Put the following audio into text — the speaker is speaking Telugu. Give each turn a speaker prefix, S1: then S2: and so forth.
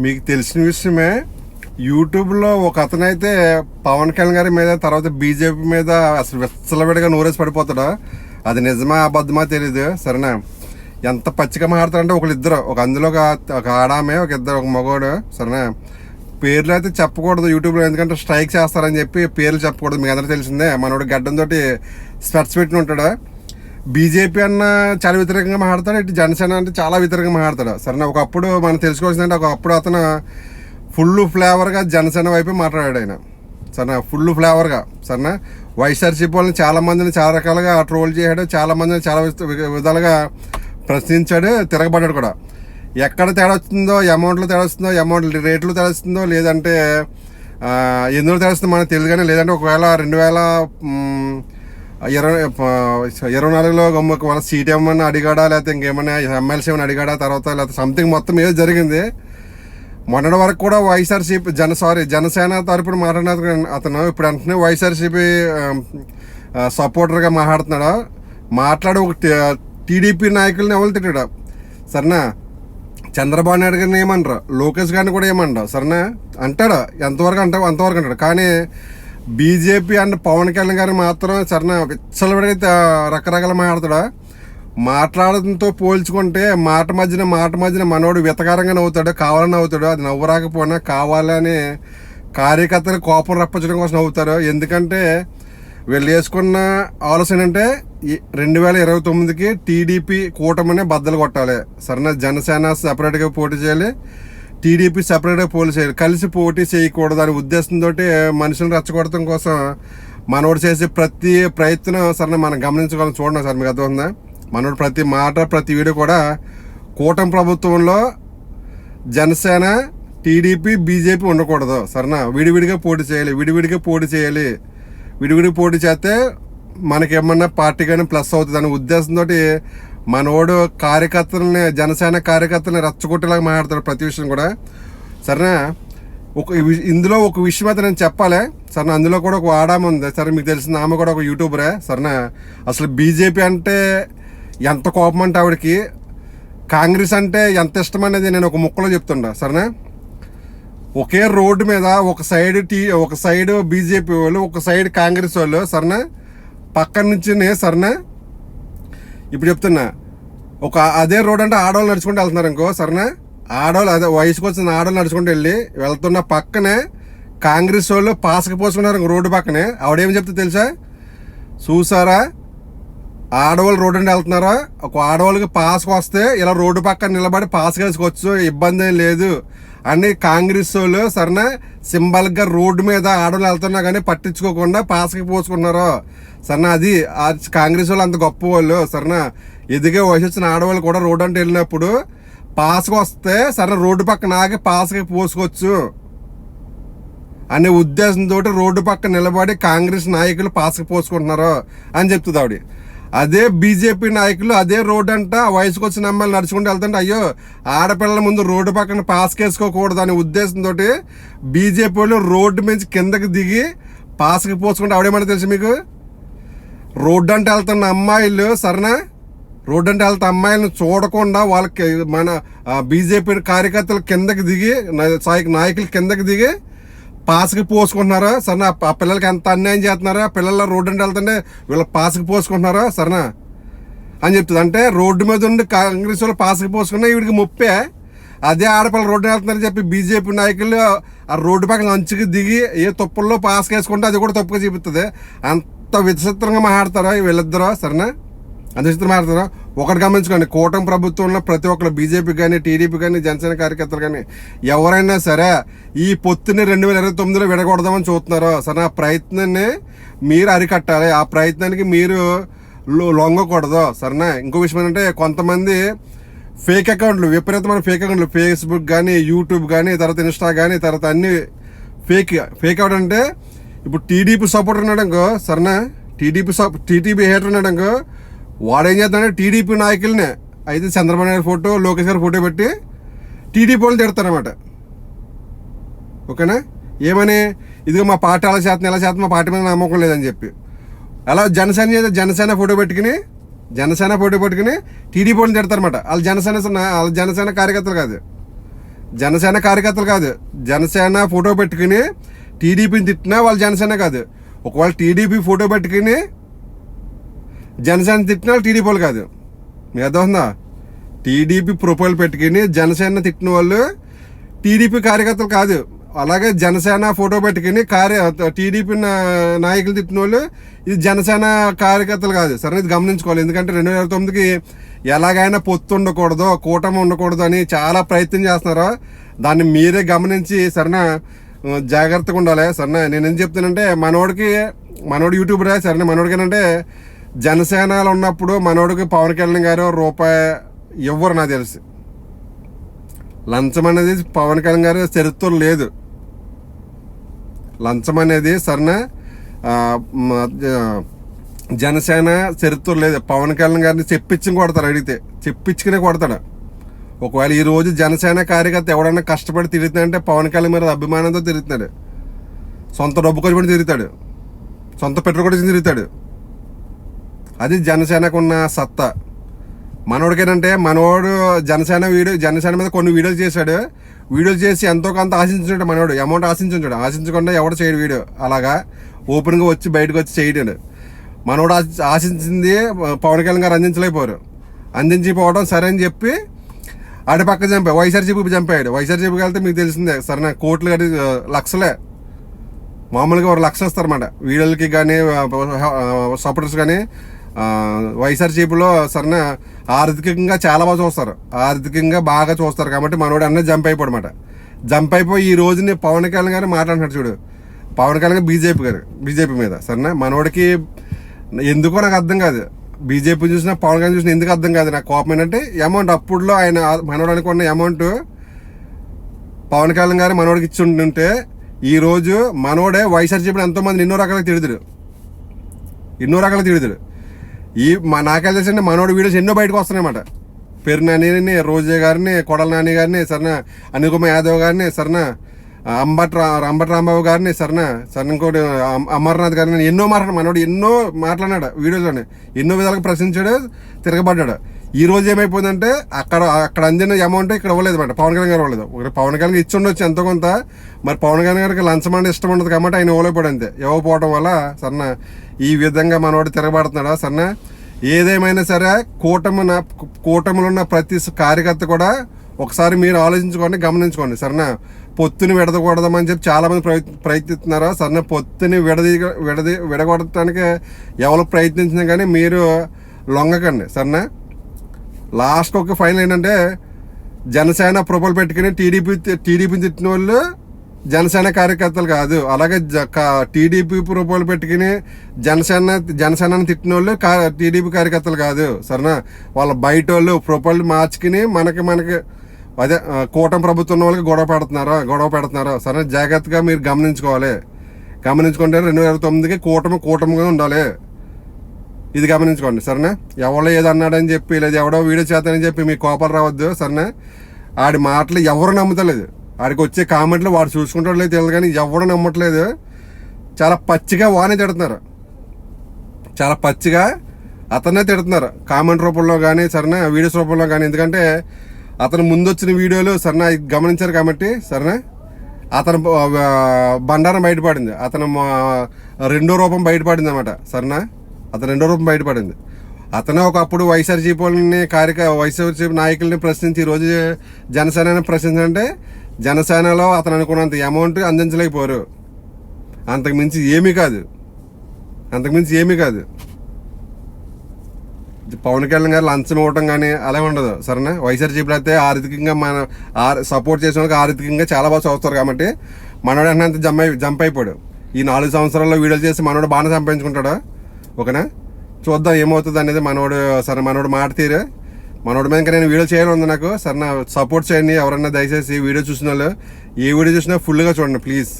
S1: మీకు తెలిసిన విషయమే, యూట్యూబ్లో ఒక అతనైతే పవన్ కళ్యాణ్ గారి మీద, తర్వాత బీజేపీ మీద అసలు విచ్చలవిడిగా నోరేసి పడిపోతాడు. అది నిజమా అబద్ధమా తెలీదు, సరేనా? ఎంత పచ్చిగా మాట్లాడతారంటే ఒకళ్ళిద్దరు, అందులో ఒక ఆడామే, ఒక మగోడు, సరేనా? పేర్లు అయితే చెప్పకూడదు యూట్యూబ్లో, ఎందుకంటే స్ట్రైక్ చేస్తారని చెప్పి పేర్లు చెప్పకూడదు. మీకు అందరూ తెలిసిందే, మనోడు గడ్డంతో స్పెట్స్ పెట్టిన ఉంటాడు. బీజేపీ అన్న చాలా వ్యతిరేకంగా మాట్లాడతాడు, ఇటు జనసేన అంటే చాలా వ్యతిరేకంగా మాట్లాడతాడు, సరేనా? ఒకప్పుడు మనం తెలుసుకోవాల్సిందంటే, ఒకప్పుడు అతను ఫుల్ ఫ్లేవర్గా జనసేన వైపు మాట్లాడాడు ఆయన, సరేనా? ఫుల్ ఫ్లేవర్గా, సరేనా? వైఎస్ఆర్సీపీ వాళ్ళని చాలామందిని చాలా రకాలుగా ట్రోల్ చేశాడు, చాలామందిని చాలా విధాలుగా ప్రశ్నించాడు, తిరగబడ్డాడు కూడా. ఎక్కడ తేడా వస్తుందో, అమౌంట్లో తేడా వస్తుందో, అమౌంట్ రేట్లు తేడా వస్తుందో, లేదంటే ఎందులో తేడా వస్తుందో మనకు తెలియదు. కానీ లేదంటే ఒకవేళ 2024లో వాళ్ళ సీట్ ఏమన్నా అడిగాడా, లేకపోతే ఇంకేమన్నా ఎమ్మెల్సీ ఏమైనా అడిగాడా, తర్వాత లేకపోతే సంథింగ్ మొత్తం ఏదో జరిగింది. మొన్నటి వరకు కూడా వైఎస్ఆర్సీపీ జనసేన తరపున మాట్లాడిన అతను ఇప్పుడు వెంటనే వైఎస్ఆర్సీపీ సపోర్టర్గా మాట్లాడి ఒక టీడీపీ నాయకుల్ని ఎవరు తిట్టాడు, సరేనా? చంద్రబాబు నాయుడు గారిని ఏమంటారు, లోకేష్ గారిని కూడా ఏమంటారు, సరేనా? అంటాడు, అంతవరకు అంటాడు. కానీ బీజేపీ అండ్ పవన్ కళ్యాణ్ గారిని మాత్రం, సరేనా, విచ్చలవిడిగా రకరకాల మాట్లాడడంతో పోల్చుకుంటే మాట మధ్యన మనోడు వితకారంగా నవ్వుతాడు, కావాలని నవ్వుతాడు. అది నవ్వు రాకపోయినా కావాలని కార్యకర్తలు కోపం రప్పించడం కోసం నవ్వుతారు. ఎందుకంటే వీళ్ళు వేసుకున్న ఆలోచన అంటే 2029కి టీడీపీ కూటమినే బద్దలు కొట్టాలి, సరేనా? జనసేన సపరేట్గా పోటీ చేయాలి, టీడీపీ సపరేట్గా పోటీ చేయాలి, కలిసి పోటీ చేయకూడదు అనే ఉద్దేశంతో మనుషులను రెచ్చగొట్టడం కోసం మనోడు చేసే ప్రతి ప్రయత్నం, సరేనా, మనం గమనించుకోవాలని చూడండి సార్. మీకు అర్థమవుతుందా? మనోడు ప్రతి మాట, ప్రతి వీడియో కూడా కూటమి ప్రభుత్వంలో జనసేన, టీడీపీ, బీజేపీ ఉండకూడదు, సరేనా? విడివిడిగా పోటీ చేయాలి, విడివిడిగా పోటీ చేస్తే మనకేమన్నా పార్టీ కానీ ప్లస్ అవుతుంది అనే ఉద్దేశంతో మనోడు జనసేన కార్యకర్తలని రెచ్చగొట్టేలాగా మాట్లాడతాడు ప్రతి విషయం కూడా, సరేనా? ఇందులో ఒక విషయం అయితే నేను చెప్పాలి, సరేనా? అందులో కూడా ఒక ఆడామ ఉంది, సరే, మీకు తెలిసిన ఆమె కూడా ఒక యూట్యూబరే, సరేనా? అసలు బీజేపీ అంటే ఎంత కోపం అంటే ఆవిడకి, కాంగ్రెస్ అంటే ఎంత ఇష్టం అనేది నేను ఒక ముక్కలో చెప్తుండా, సరేనా? ఒకే రోడ్డు మీద ఒక సైడ్ బీజేపీ వాళ్ళు, ఒక సైడ్ కాంగ్రెస్ వాళ్ళు, సరేనా? పక్కన నుంచి, సరేనా, ఇప్పుడు చెప్తున్నా, అదే రోడ్ అంటే ఆడవాళ్ళు నడుచుకుంటూ వెళ్తున్నారు ఇంకో, సరేనా? అదే వయసుకు వచ్చిన ఆడవాళ్ళు నడుచుకుంటూ వెళ్తున్న పక్కనే కాంగ్రెస్ వాళ్ళు పాసక పోసుకున్నారు రోడ్డు పక్కనే. ఆవిడేం చెప్తే తెలుసా? చూసారా, ఆడవాళ్ళు రోడ్డు అంటే వెళ్తున్నారా, ఒక ఆడవాళ్ళకి పాస్కి వస్తే ఇలా రోడ్డు పక్కన నిలబడి పాస్ వేసుకోవచ్చు, ఇబ్బంది ఏం లేదు అని కాంగ్రెస్ వాళ్ళు, సరేనా, సింబల్గా రోడ్డు మీద ఆడవాళ్ళు వెళ్తున్నా కానీ పట్టించుకోకుండా పాస్కి పోసుకుంటున్నారు, సరేనా? అది కాంగ్రెస్ వాళ్ళు అంత గొప్ప వాళ్ళు, సరేనా? ఎదిగే వయసు వచ్చిన ఆడవాళ్ళు కూడా రోడ్డు అంటే వెళ్ళినప్పుడు పాస్కి వస్తే, సరే, రోడ్డు పక్కన ఆగి పాస్కి పోసుకోవచ్చు అనే ఉద్దేశంతో రోడ్డు పక్కన నిలబడి కాంగ్రెస్ నాయకులు పాస్కి పోసుకుంటున్నారు అని చెప్తుంది ఆవిడ. అదే బీజేపీ నాయకులు అదే రోడ్డు అంట వయసుకు వచ్చిన అమ్మాయిలు నడుచుకుంటూ వెళ్తుంటే, అయ్యో ఆడపిల్లల ముందు రోడ్డు పక్కన పాస్కి వేసుకోకూడదు అనే ఉద్దేశంతో బీజేపీ వాళ్ళు రోడ్డు మీద కిందకి దిగి పాస్కి పోసుకుంటే ఆవిడేమన్నా తెలుసు మీకు? రోడ్డు అంటే వెళ్తున్న అమ్మాయిలు, సరేనా, రోడ్డు అంటే వెళ్తే అమ్మాయిలను చూడకుండా వాళ్ళకి మన బీజేపీ కార్యకర్తలు కిందకి దిగి, నాయకులు కిందకి దిగి పాస్కి పోసుకుంటున్నారా, సరేనా? ఆ పిల్లలకి ఎంత అన్యాయం చేస్తున్నారా, పిల్లల రోడ్డు అంటే వెళ్తుంటే వీళ్ళ పాస్కి పోసుకుంటున్నారా, సరేనా అని చెప్తుంది. అంటే రోడ్డు మీద ఉండి కాంగ్రెస్ వాళ్ళు పాస్కి పోసుకున్నా వీడికి ముప్పే. అదే ఆడపిల్ల రోడ్డు వెళ్తున్నారని చెప్పి బీజేపీ నాయకులు ఆ రోడ్డు పక్కన అంచుకి దిగి ఏ తప్పుల్లో పాస్కి వేసుకుంటే అది కూడా తప్పుగా చూపిస్తుంది. అంత విచిత్రంగా మాట్లాడతారా వీళ్ళిద్దరూ, సరేనా? అంత విచిత్రంగా మాట్లాడతారా? ఒకటి గమనించుకోండి, కూటమి ప్రభుత్వంలో ప్రతి ఒక్కరు బీజేపీ కానీ, టీడీపీ కానీ, జనసేన కార్యకర్తలు కానీ ఎవరైనా సరే ఈ పొత్తుని 2029లో విడగొడదామని చూస్తున్నారో, సరే, ఆ ప్రయత్నాన్ని మీరు అరికట్టాలి, ఆ ప్రయత్నానికి మీరు లొంగకూడదు, సరేనా? ఇంకో విషయం ఏంటంటే, కొంతమంది ఫేక్ అకౌంట్లు, విపరీతమైన ఫేక్ అకౌంట్లు, ఫేస్బుక్ కానీ, యూట్యూబ్ కానీ, తర్వాత ఇన్స్టా కానీ, తర్వాత అన్ని ఫేక్ అకౌంట్. అంటే ఇప్పుడు టీడీపీ సపోర్టర్ ఉన్నాడనుకో, సరేనా, టీడీపీ హేటర్ ఉన్నాడనుకో, వాడు ఏం చేస్తాడంటే టీడీపీ నాయకులనే, అయితే చంద్రబాబు నాయుడు ఫోటో, లోకేష్ గారి ఫోటో పెట్టి టీడీపీ వాళ్ళు తిడతారన్నమాట, ఓకేనా? ఏమని, ఇదిగో మా పార్టీ అలా చేస్తుంది, మా పార్టీ మీద నమ్మకం లేదని చెప్పి. అలా జనసేన ఫోటో పెట్టుకుని టీడీపీ వాళ్ళని తిడతారన్నమాట. వాళ్ళ జనసేన కార్యకర్తలు కాదు, జనసేన కార్యకర్తలు కాదు. జనసేన ఫోటో పెట్టుకుని టీడీపీని తిట్టినా వాళ్ళు జనసేన కాదు. ఒకవేళ టీడీపీ ఫోటో పెట్టుకుని జనసేన తిట్టిన వాళ్ళు టీడీపీ వాళ్ళు కాదు. మీ అర్థం ఉందా? టీడీపీ ప్రొఫైల్ పెట్టుకుని జనసేన తిట్టిన వాళ్ళు టీడీపీ కార్యకర్తలు కాదు. అలాగే జనసేన ఫోటో పెట్టుకుని టీడీపీ నాయకులు తిట్టిన వాళ్ళు ఇది జనసేన కార్యకర్తలు కాదు. సరే, ఇది గమనించుకోవాలి. ఎందుకంటే 2029కి ఎలాగైనా పొత్తు ఉండకూడదు, కూటమి ఉండకూడదు అని చాలా ప్రయత్నం చేస్తున్నారు. దాన్ని మీరే గమనించి సరేనా జాగ్రత్తగా ఉండాలి. సరేనా, నేను ఏం చెప్తానంటే మనోడు యూట్యూబరే. సరేనా, మనోడికి ఏంటంటే జనసేనలో ఉన్నప్పుడు మనోడికి పవన్ కళ్యాణ్ గారు రూపాయి ఇవ్వరు నాకు తెలిసి. లంచం అనేది పవన్ కళ్యాణ్ గారి చరిత్ర లేదు. లంచం అనేది సరేనా జనసేన చరిత్ర లేదు. పవన్ కళ్యాణ్ గారిని చెప్పించుకుని కొడతాడు, అడిగితే చెప్పించుకునే కొడతాడు. ఒకవేళ ఈరోజు జనసేన కార్యకర్త ఎవడన్నా కష్టపడి తిరుగుతున్నాడంటే పవన్ కళ్యాణ్ మీద అభిమానంతో తిరుగుతున్నాడు. సొంత డబ్బు ఖర్చు పడి తిరుగుతాడు, సొంత పెట్రోల్ కూడా తిరుగుతాడు. అది జనసేనకు ఉన్న సత్తా. మనోడికి ఏంటంటే మనోడు జనసేన మీద కొన్ని వీడియోలు చేశాడు. వీడియోలు చేసి ఎంతో కొంత ఆశించుంటాడు. మనోడు అమౌంట్ ఆశించకుండా ఎవడు చేయడు వీడియో. అలాగా ఓపెన్గా వచ్చి బయటకు వచ్చి చేయడాడు. మనోడు ఆశించింది పవన్ కళ్యాణ్ గారు అందించిపోవడం సరే అని చెప్పి ఆడి పక్క చంపాడు. వైఎస్ఆర్సీపీ చంపాడు. వైఎస్ఆర్సీపీకి వెళ్తే మీకు తెలిసిందే సరేనా, కోట్లు కానీ లక్షలే, మామూలుగా 1 లక్ష ఇస్తారన్నమాట వీడియోలకి కానీ సపోర్టర్స్ కానీ. వైఎస్ఆర్సీపీలో సరేనా ఆర్థికంగా చాలా బాగా చూస్తారు, ఆర్థికంగా బాగా చూస్తారు. కాబట్టి మనోడు అన్నీ జంప్ అయిపోయాడు అనమాట. జంప్ అయిపోయి ఈ రోజుని పవన్ కళ్యాణ్ గారు మాట్లాడుతున్నాడు చూడు. పవన్ కళ్యాణ్ బీజేపీ మీద సరేనా. మనోడికి ఎందుకో నాకు అర్థం కాదు. బీజేపీ చూసినా పవన్ కళ్యాణ్ చూసినా ఎందుకు అర్థం కాదు నాకు. కోపం ఏంటంటే అమౌంట్ అప్పుడులో ఆయన మనోడు అనుకున్న అమౌంట్ పవన్ కళ్యాణ్ గారు మనోడికి ఇచ్చి ఉంటుంటే ఈరోజు మనోడే వైఎస్ఆర్సీపీని ఎంతోమంది ఎన్నో రకాలుగా తిడుతుడు. నాకే తెలిసి మనోడి వీడియోస్ ఎన్నో బయటకు వస్తున్నాయన్నమాట. పేరు నాని, రోజే గారిని, కొడల నాని గారిని సరేనా, అనిల్ కుమార్ యాదవ్ గారిని సరేనా, అంబట్ రాంబాబు గారిని సరేనా, ఇంకోటి అమర్నాథ్ గారిని ఎన్నో మనోడు ఎన్నో మాట్లాడినాడు వీడియోలోనే. ఎన్నో విధాలుగా ప్రశ్నించాడు, తిరగబడ్డాడు. ఈ రోజు ఏమైపోయిందంటే అక్కడ అందిన అమౌంట్ ఇక్కడ ఇవ్వలేదు అన్నమాట. పవన్ కళ్యాణ్ గారు ఇవ్వలేదు. పవన్ కళ్యాణ్ ఇచ్చి ఉండొచ్చు ఎంతో కొంత. మరి పవన్ కళ్యాణ్ గారికి లంచం అంటే ఇష్టం ఉండదు కాబట్టి ఆయన ఇవ్వలేకపోయాడు అంతే. ఇవ్వకపోవడం వల్ల సరేనా ఈ విధంగా మనోడు తిరగబడుతున్నాడా. సరేనా, ఏదేమైనా సరే కూటమిలో ఉన్న ప్రతి కార్యకర్త కూడా ఒకసారి మీరు ఆలోచించుకోండి, గమనించుకోండి. సరేనా, పొత్తుని విడదకూడదామని చెప్పి చాలామంది ప్రయత్నిస్తున్నారు. సరేనా, పొత్తుని విడగొట్టడానికి ఎవరు ప్రయత్నించినా కానీ మీరు లొంగకండి. సరేనా, లాస్ట్ ఒక ఫైనల్ ఏంటంటే జనసేన ప్రొఫైల్ పెట్టుకుని టీడీపీని తిట్టిన వాళ్ళు జనసేన కార్యకర్తలు కాదు. అలాగే టీడీపీ ప్రొఫైల్ పెట్టుకుని జనసేనని తిట్టిన వాళ్ళు టీడీపీ కార్యకర్తలు కాదు. సరేనా, వాళ్ళ బయట వాళ్ళు ప్రొఫైల్ మార్చుకుని మనకి అదే కూటమి ప్రభుత్వం వాళ్ళకి గొడవ పెడుతున్నారు. సరే, జాగ్రత్తగా మీరు గమనించుకుంటే 2029కి కూటమిగా ఉండాలి. ఇది గమనించుకోండి. సరేనా, ఎవడో ఏదో అన్నాడని చెప్పి లేదా ఎవడో వీడియో చేస్తానని చెప్పి మీ కోపాలు రావద్దు. సరేనా, ఆడి మాటలు ఎవరు నమ్ముతలేదు. ఆడికి వచ్చే కామెంట్లు వాడు చూసుకుంటాడు లేదు తెలియదు కానీ ఎవరు నమ్మట్లేదు. చాలా పచ్చిగా వానే తిడుతున్నారు, చాలా పచ్చిగా అతనే తిడుతున్నారు కామెంట్ రూపంలో కానీ సరేనా, వీడియోస్ రూపంలో కానీ. ఎందుకంటే అతను ముందు వచ్చిన వీడియోలు సరేనా గమనించారు కాబట్టి సరేనా అతను బండారం బయటపడింది, అతను రెండో రూపం బయటపడింది అనమాట. సరేనా, అతను రెండో రూపం బయటపడింది. అతనే ఒకప్పుడు వైఎస్ఆర్సీపీ నాయకుల్ని ప్రశ్నించి ఈరోజు జనసేనని ప్రశ్నించాలంటే జనసేనలో అతను అనుకున్నంత అమౌంట్ అందించలేకపోరు. అంతకుమించి ఏమీ కాదు. పవన్ కళ్యాణ్ గారు లంచం ఇవ్వటం కానీ అలా ఉండదు. సరేనా, వైఎస్ఆర్సీపీలో అయితే ఆర్థికంగా సపోర్ట్ చేసిన వాళ్ళకి ఆర్థికంగా చాలా బాగా చూస్తారు కాబట్టి మనోడు అంటే జంప్ అయిపోయాడు. ఈ 4 సంవత్సరాల్లో వీడియోలు చేసి మనోడు బాగానే సంపాదించుకుంటాడు. ఓకేనా, చూద్దాం ఏమవుతుంది అనేది. మనోడు మాట తీరు. మనోడి మీద ఇంకా నేను వీడియో చేయాలి ఉంది నాకు. సరే, సపోర్ట్ చేయండి. ఎవరన్నా దయచేసి వీడియో చూసిన వాళ్ళు ఏ వీడియో చూసినా ఫుల్గా చూడండి ప్లీజ్.